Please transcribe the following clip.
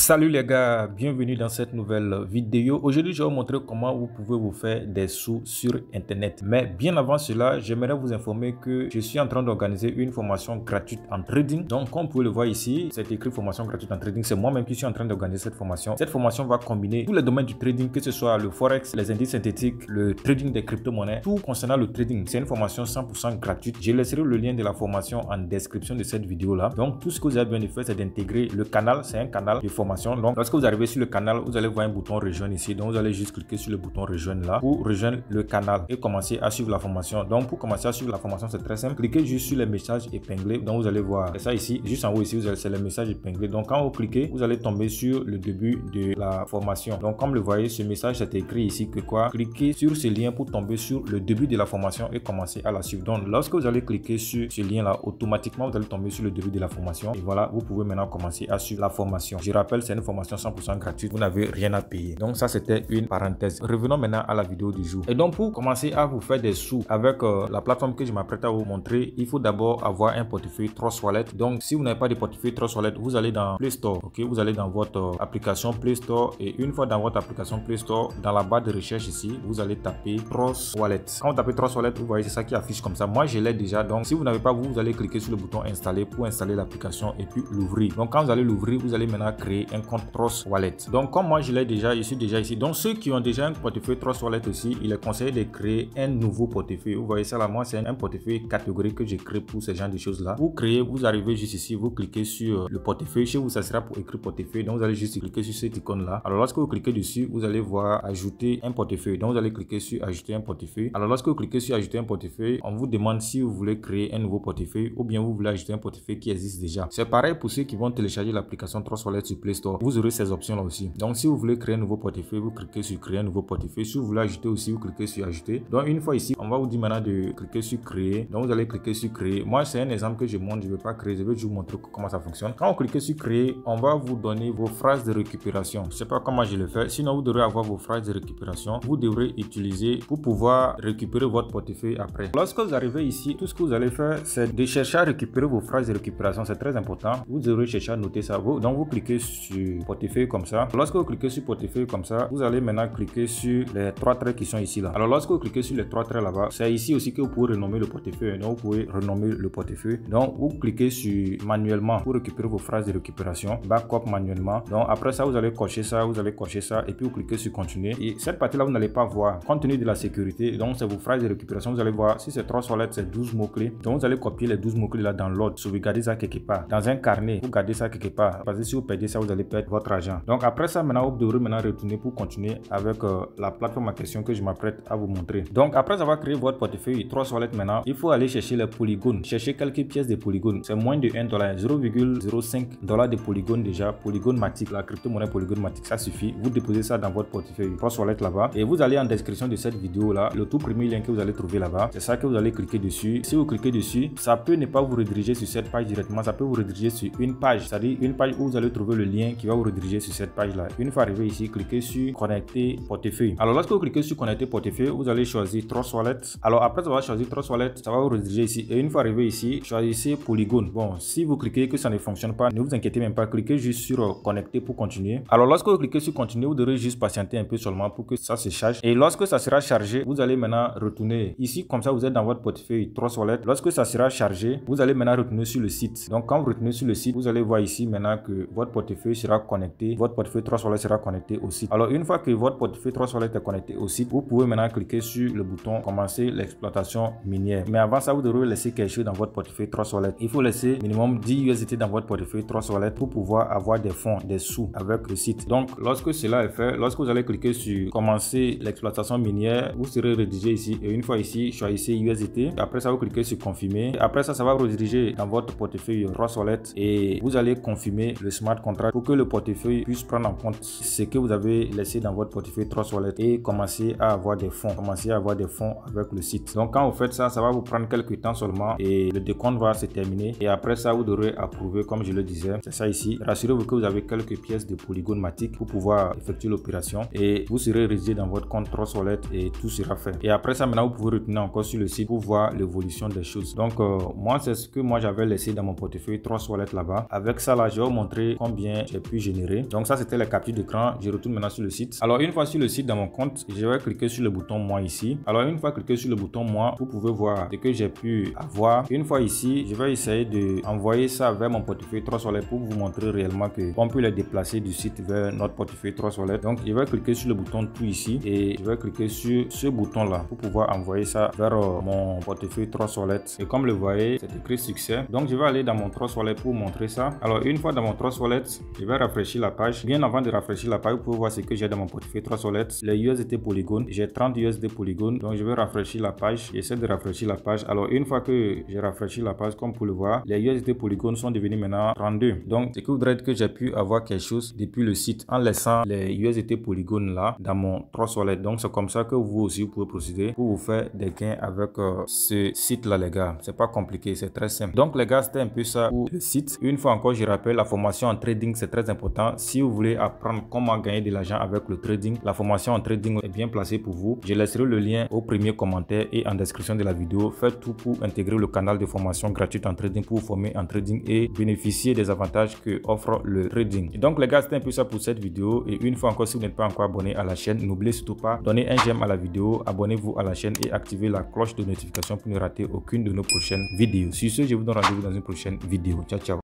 Salut les gars, bienvenue dans cette nouvelle vidéo. Aujourd'hui, je vais vous montrer comment vous pouvez vous faire des sous sur internet. Mais bien avant cela, j'aimerais vous informer que je suis en train d'organiser une formation gratuite en trading. Donc, comme vous pouvez le voir ici, c'est écrit formation gratuite en trading. C'est moi-même qui suis en train d'organiser cette formation. Cette formation va combiner tous les domaines du trading, que ce soit le forex, les indices synthétiques, le trading des crypto-monnaies, tout concernant le trading. C'est une formation 100% gratuite. Je laisserai le lien de la formation en description de cette vidéo-là. Donc, tout ce que vous avez besoin de faire, c'est d'intégrer le canal. C'est un canal de formation. Donc, lorsque vous arrivez sur le canal, vous allez voir un bouton rejoindre ici. Donc, vous allez juste cliquer sur le bouton rejoindre là pour rejoindre le canal et commencer à suivre la formation. Donc, pour commencer à suivre la formation, c'est très simple. Cliquez juste sur les messages épinglés. Donc, vous allez voir ça ici, juste en haut ici, c'est les messages épinglés. Donc, quand vous cliquez, vous allez tomber sur le début de la formation. Donc, comme le voyez, ce message c'est écrit ici que quoi? Cliquez sur ce lien pour tomber sur le début de la formation et commencer à la suivre. Donc, lorsque vous allez cliquer sur ce lien là, automatiquement, vous allez tomber sur le début de la formation. Et voilà, vous pouvez maintenant commencer à suivre la formation. Je rappelle, c'est une formation 100% gratuite, vous n'avez rien à payer. Donc ça, c'était une parenthèse. Revenons maintenant à la vidéo du jour. Et donc, pour commencer à vous faire des sous avec la plateforme que je m'apprête à vous montrer, il faut d'abord avoir un portefeuille Trust Wallet. Donc, si vous n'avez pas de portefeuille Trust Wallet, vous allez dans Play Store. Ok, vous allez dans votre application Play Store et une fois dans votre application Play Store, dans la barre de recherche ici, vous allez taper Trust Wallet. Quand vous tapez Trust Wallet, vous voyez, c'est ça qui affiche comme ça. Moi, je l'ai déjà. Donc, si vous n'avez pas, vous allez cliquer sur le bouton installer pour installer l'application et puis l'ouvrir. Donc, quand vous allez l'ouvrir, vous allez maintenant créer un compte Trust Wallet. Donc, comme moi je l'ai déjà, je suis déjà ici. Donc, ceux qui ont déjà un portefeuille Trust Wallet aussi, il est conseillé de créer un nouveau portefeuille. Vous voyez ça là, moi c'est un portefeuille catégorie que j'ai créé pour ce genre de choses là. Vous créez, vous arrivez juste ici, vous cliquez sur le portefeuille. Chez vous, ça sera pour écrire portefeuille. Donc, vous allez juste cliquer sur cette icône là. Alors, lorsque vous cliquez dessus, vous allez voir ajouter un portefeuille. Donc, vous allez cliquer sur ajouter un portefeuille. Alors, lorsque vous cliquez sur ajouter un portefeuille, on vous demande si vous voulez créer un nouveau portefeuille ou bien vous voulez ajouter un portefeuille qui existe déjà. C'est pareil pour ceux qui vont télécharger l'application Trust Wallet sur Play Store. Vous aurez ces options là aussi. Donc, si vous voulez créer un nouveau portefeuille, vous cliquez sur créer un nouveau portefeuille. Si vous voulez ajouter aussi, vous cliquez sur ajouter. Donc, une fois ici, on va vous dire maintenant de cliquer sur créer. Donc, vous allez cliquer sur créer. Moi, c'est un exemple que je montre. Je ne vais pas créer. Je vais juste vous montrer comment ça fonctionne. Quand vous cliquez sur créer, on va vous donner vos phrases de récupération. Je ne sais pas comment je le fais. Sinon, vous devrez avoir vos phrases de récupération. Vous devrez utiliser pour pouvoir récupérer votre portefeuille après. Lorsque vous arrivez ici, tout ce que vous allez faire, c'est de chercher à récupérer vos phrases de récupération. C'est très important. Vous devrez chercher à noter ça. Donc, vous cliquez sur portefeuille comme ça. Lorsque vous cliquez sur portefeuille comme ça, vous allez maintenant cliquer sur les trois traits qui sont ici là. Alors, lorsque vous cliquez sur les trois traits là-bas, c'est ici aussi que vous pouvez renommer le portefeuille. Donc, vous pouvez renommer le portefeuille. Donc, vous cliquez sur manuellement pour récupérer vos phrases de récupération. Backup manuellement. Donc, après ça, vous allez cocher ça, vous allez cocher ça et puis vous cliquez sur continuer. Et cette partie là, vous n'allez pas voir compte tenu de la sécurité. Donc, c'est vos phrases de récupération. Vous allez voir si c'est Trust Wallet, c'est 12 mots-clés. Donc, vous allez copier les 12 mots-clés là dans l'ordre. Sauvegardez ça quelque part. Dans un carnet, vous gardez ça quelque part. Parce que si vous perdez ça, vous allez perdre votre argent. Donc, après ça, maintenant, vous devrez maintenant retourner pour continuer avec la plateforme en question que je m'apprête à vous montrer. Donc, après avoir créé votre portefeuille Trust Wallet maintenant, il faut aller chercher les polygones. Chercher quelques pièces de polygones. C'est moins de $1, 0,05 de polygones déjà. Polygon Matic, la crypto-monnaie Polygon Matic, ça suffit. Vous déposez ça dans votre portefeuille Trust Wallet là-bas et vous allez en description de cette vidéo là, le tout premier lien que vous allez trouver là-bas. C'est ça que vous allez cliquer dessus. Si vous cliquez dessus, ça peut ne pas vous rediriger sur cette page directement. Ça peut vous rediriger sur une page, c'est-à-dire une page où vous allez trouver le lien qui va vous rediriger sur cette page là. Une fois arrivé ici, cliquez sur connecter portefeuille. Alors, lorsque vous cliquez sur connecter portefeuille, vous allez choisir Trust Wallet. Alors, après avoir choisi Trust Wallet, ça va vous rediriger ici. Et une fois arrivé ici, choisissez Polygon. Bon, si vous cliquez que ça ne fonctionne pas, ne vous inquiétez même pas. Cliquez juste sur connecter pour continuer. Alors, lorsque vous cliquez sur continuer, vous devrez juste patienter un peu seulement pour que ça se charge. Et lorsque ça sera chargé, vous allez maintenant retourner ici. Comme ça, vous êtes dans votre portefeuille Trust Wallet. Lorsque ça sera chargé, vous allez maintenant retourner sur le site. Donc, quand vous retournez sur le site, vous allez voir ici maintenant que votre portefeuille sera connecté. Votre portefeuille Trust Wallet sera connecté au site. Alors, une fois que votre portefeuille Trust Wallet est connecté au site, vous pouvez maintenant cliquer sur le bouton commencer l'exploitation minière. Mais avant ça, vous devrez laisser quelque chose dans votre portefeuille Trust Wallet. Il faut laisser minimum 10 USDT dans votre portefeuille Trust Wallet pour pouvoir avoir des fonds, des sous avec le site. Donc, lorsque cela est fait, lorsque vous allez cliquer sur commencer l'exploitation minière, vous serez redirigé ici. Et une fois ici, choisissez USDT. Après ça, vous cliquez sur confirmer. Après ça, ça va vous rediriger dans votre portefeuille Trust Wallet et vous allez confirmer le smart contract pour que le portefeuille puisse prendre en compte ce que vous avez laissé dans votre portefeuille Trust Wallet et commencer à avoir des fonds. Commencer à avoir des fonds avec le site. Donc, quand vous faites ça, ça va vous prendre quelques temps seulement et le décompte va se terminer. Et après ça, vous devrez approuver comme je le disais. C'est ça ici. Rassurez-vous que vous avez quelques pièces de Polygon Matic pour pouvoir effectuer l'opération et vous serez rédigé dans votre compte Trust Wallet et tout sera fait. Et après ça, maintenant, vous pouvez retourner encore sur le site pour voir l'évolution des choses. Donc, moi, c'est ce que moi j'avais laissé dans mon portefeuille Trust Wallet là-bas. Avec ça, là, je vais vous montrer combien j'ai j'ai pu générer. Donc ça c'était la capture d'écran. Je retourne maintenant sur le site. Alors une fois sur le site dans mon compte, je vais cliquer sur le bouton moi ici. Alors une fois cliqué sur le bouton moi, vous pouvez voir ce que j'ai pu avoir. Une fois ici, je vais essayer de envoyer ça vers mon portefeuille 3 Solid pour vous montrer réellement que on peut les déplacer du site vers notre portefeuille 3 Solid. Donc je vais cliquer sur le bouton tout ici et je vais cliquer sur ce bouton là pour pouvoir envoyer ça vers mon portefeuille 3 Solid. Et comme le voyez, c'est écrit succès. Donc je vais aller dans mon 3 Solid pour montrer ça. Alors une fois dans mon 3 Solid, je vais rafraîchir la page. Bien avant de rafraîchir la page, vous pouvez voir ce que j'ai dans mon portefeuille 3 Solid. Les USDT Polygon, j'ai 30 USDT Polygon. Donc je vais rafraîchir la page. J'essaie de rafraîchir la page. Alors une fois que j'ai rafraîchi la page, comme vous le voir, les USDT Polygon sont devenus maintenant 32. Donc ce qui voudrait dire que j'ai pu avoir quelque chose depuis le site en laissant les USDT Polygon là dans mon 3 Solid. Donc c'est comme ça que vous aussi vous pouvez procéder pour vous faire des gains avec ce site là les gars. C'est pas compliqué, c'est très simple. Donc les gars, c'était un peu ça pour le site. Une fois encore, je rappelle, la formation en trading c'est très important. Si vous voulez apprendre comment gagner de l'argent avec le trading, la formation en trading est bien placée pour vous. Je laisserai le lien au premier commentaire et en description de la vidéo. Faites tout pour intégrer le canal de formation gratuite en trading pour vous former en trading et bénéficier des avantages que offre le trading. Et donc les gars, c'était un peu ça pour cette vidéo. Et une fois encore, si vous n'êtes pas encore abonné à la chaîne, n'oubliez surtout pas donner un j'aime à la vidéo, abonnez-vous à la chaîne et activez la cloche de notification pour ne rater aucune de nos prochaines vidéos. Sur ce, je vous donne rendez-vous dans une prochaine vidéo. Ciao, ciao.